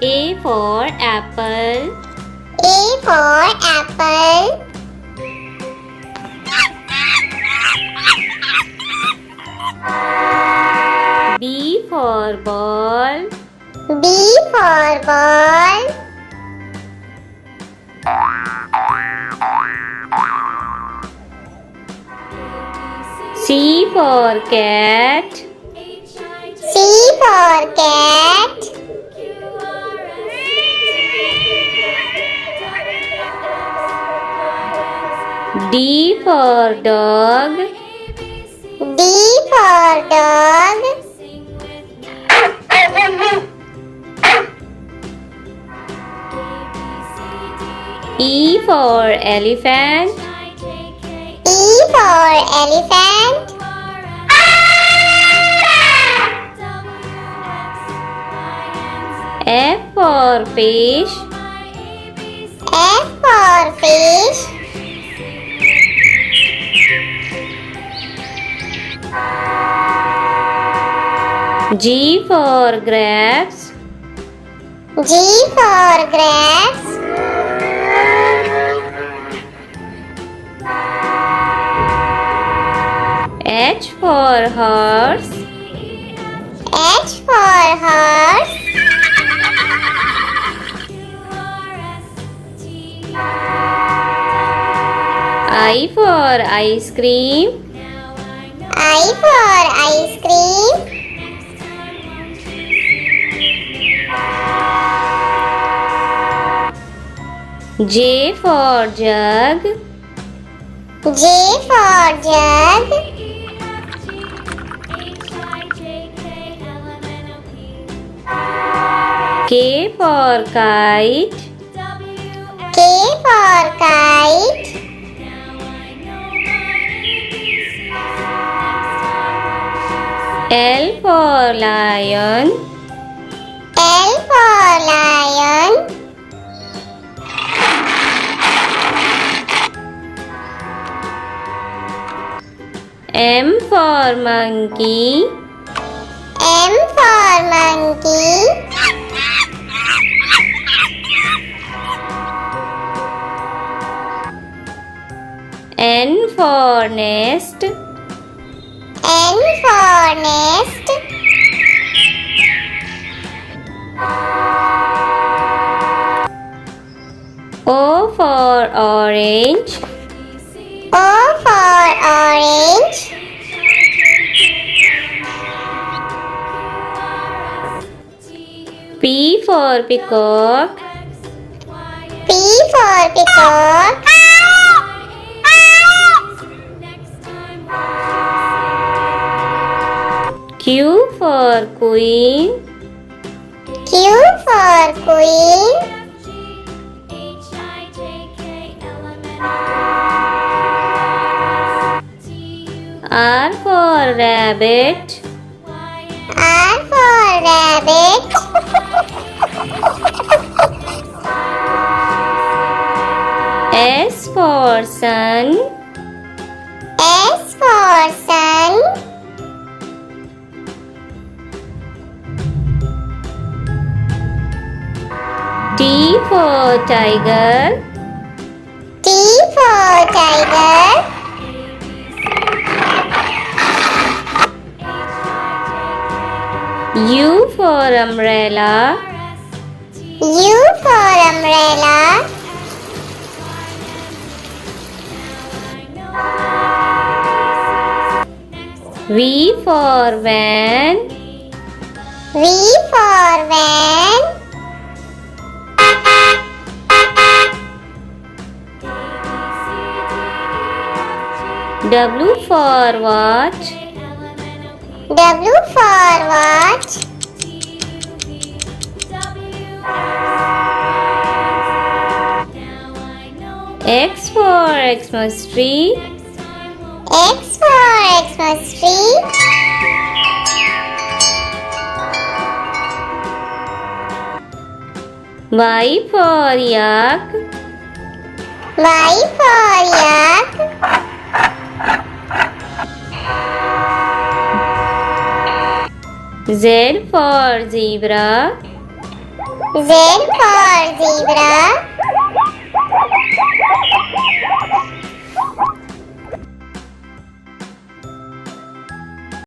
A for apple. A for apple. B for ball. B for ball. C for cat. C for cat. D for dog. D for dog. E for elephant. E for elephant. F for fish. F for fish. G for grapes. G for grapes. H for horse. H for horse. I for ice cream. I for ice cream. J for jug. J for jug. K for kite. K for kite. L for lion. L for lion. M for monkey. M for monkey. N for nest. N for nest. O for orange. O for orange. P for peacock. P for peacock. Q for queen. Q for queen. R for rabbit. R for rabbit. S for sun. S for sun. T for tiger. T for tiger. U for umbrella. U for umbrella. V for van. V for van. W for watch. W for watch. X for Xmas tree. X for Xmas tree. Y for yak. Y for yak. Z for zebra. Z for zebra.